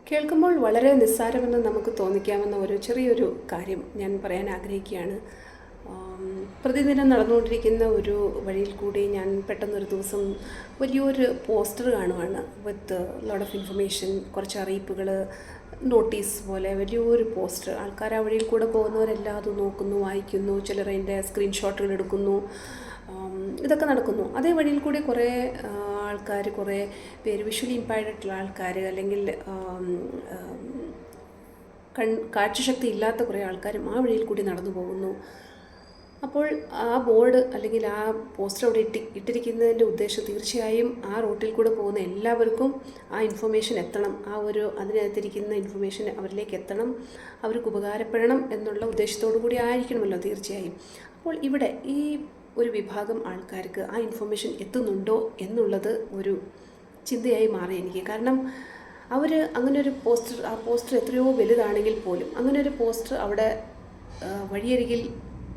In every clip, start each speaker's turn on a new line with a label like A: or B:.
A: കേൾക്കുമ്പോൾ വളരെ നിസ്സാരമെന്ന് നമുക്ക് തോന്നിക്കാവുന്ന ഒരു ചെറിയൊരു കാര്യം ഞാൻ പറയാൻ ആഗ്രഹിക്കുകയാണ്. പ്രതിദിനം നടന്നുകൊണ്ടിരിക്കുന്ന ഒരു വഴിയിൽ കൂടി ഞാൻ പെട്ടെന്നൊരു ദിവസം വലിയൊരു പോസ്റ്റർ കാണുവാണ്. വിത്ത് ലോട്ട് ഓഫ് ഇൻഫർമേഷൻ, കുറച്ച് അറിയിപ്പുകൾ, നോട്ടീസ് പോലെ വലിയൊരു പോസ്റ്റർ. ആൾക്കാർ ആ വഴിയിൽ കൂടെ പോകുന്നവരെല്ലാം അത് നോക്കുന്നു, വായിക്കുന്നു, ചിലർ അതിൻ്റെ സ്ക്രീൻഷോട്ടുകൾ എടുക്കുന്നു. ഇതൊക്കെ നടക്കുന്നു. അതേ വഴിയിൽ കൂടി കുറേ ആൾക്കാർ, കുറേ പേര്, വിഷ്വലി ഇമ്പയർഡ് ആയിട്ടുള്ള ആൾക്കാർ, അല്ലെങ്കിൽ കാഴ്ചശക്തി ഇല്ലാത്ത കുറേ ആൾക്കാരും ആ വഴിയിൽ കൂടി നടന്നു പോകുന്നു. അപ്പോൾ ആ ബോർഡ് അല്ലെങ്കിൽ ആ പോസ്റ്റർ അവിടെ ഇട്ടിരിക്കുന്നതിൻ്റെ ഉദ്ദേശം തീർച്ചയായും ആ റൂട്ടിൽ കൂടെ പോകുന്ന എല്ലാവർക്കും ആ ഇൻഫർമേഷൻ എത്തണം, അതിനകത്തിരിക്കുന്ന ഇൻഫർമേഷൻ അവരിലേക്ക് എത്തണം, അവർക്ക് ഉപകാരപ്പെടണം എന്നുള്ള ഉദ്ദേശത്തോടു കൂടി ആയിരിക്കണമല്ലോ തീർച്ചയായും. അപ്പോൾ ഇവിടെ ഈ ഒരു വിഭാഗം ആൾക്കാർക്ക് ആ ഇൻഫർമേഷൻ എത്തുന്നുണ്ടോ എന്നുള്ളത് ഒരു ചിന്തയായി മാറി എനിക്ക്. കാരണം അവർ അങ്ങനെ ഒരു ആ പോസ്റ്റർ എത്രയോ വലുതാണെങ്കിൽ പോലും അങ്ങനെ ഒരു പോസ്റ്റർ അവിടെ വഴിയരികിൽ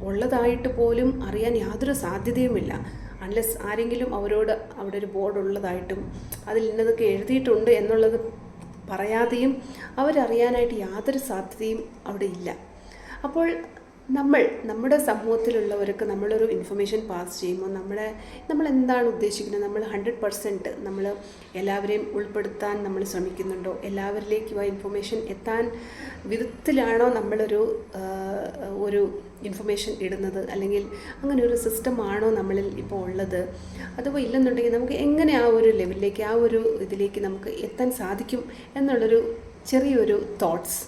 A: ഉള്ളതായിട്ട് പോലും അറിയാൻ യാതൊരു സാധ്യതയുമില്ല. അൺലെസ് ആരെങ്കിലും അവരോട് അവിടെ ഒരു ബോർഡ് ഉള്ളതായിട്ടും അതിൽ ഇന്നതൊക്കെ എഴുതിയിട്ടുണ്ട് എന്നുള്ളത് അവരറിയാനായിട്ട് യാതൊരു സാധ്യതയും അവിടെ ഇല്ല. അപ്പോൾ നമ്മുടെ സമൂഹത്തിലുള്ളവർക്ക് നമ്മളൊരു ഇൻഫർമേഷൻ പാസ് ചെയ്യുമ്പോൾ നമ്മൾ എന്താണ് ഉദ്ദേശിക്കുന്നത്? നമ്മൾ 100% നമ്മൾ എല്ലാവരെയും ഉൾപ്പെടുത്താൻ നമ്മൾ ശ്രമിക്കുന്നുണ്ടോ? എല്ലാവരിലേക്കും ആ ഇൻഫർമേഷൻ എത്താൻ വിധത്തിലാണോ നമ്മളൊരു ഇൻഫർമേഷൻ ഇടുന്നത്? അല്ലെങ്കിൽ അങ്ങനെ ഒരു സിസ്റ്റമാണോ നമ്മളിൽ ഇപ്പോൾ ഉള്ളത്? അഥവാ ഇല്ലെന്നുണ്ടെങ്കിൽ നമുക്ക് എങ്ങനെ ആ ഒരു ലെവലിലേക്ക്, ഇതിലേക്ക് നമുക്ക് എത്താൻ സാധിക്കും എന്നുള്ളൊരു ചെറിയൊരു തോട്ട്സ്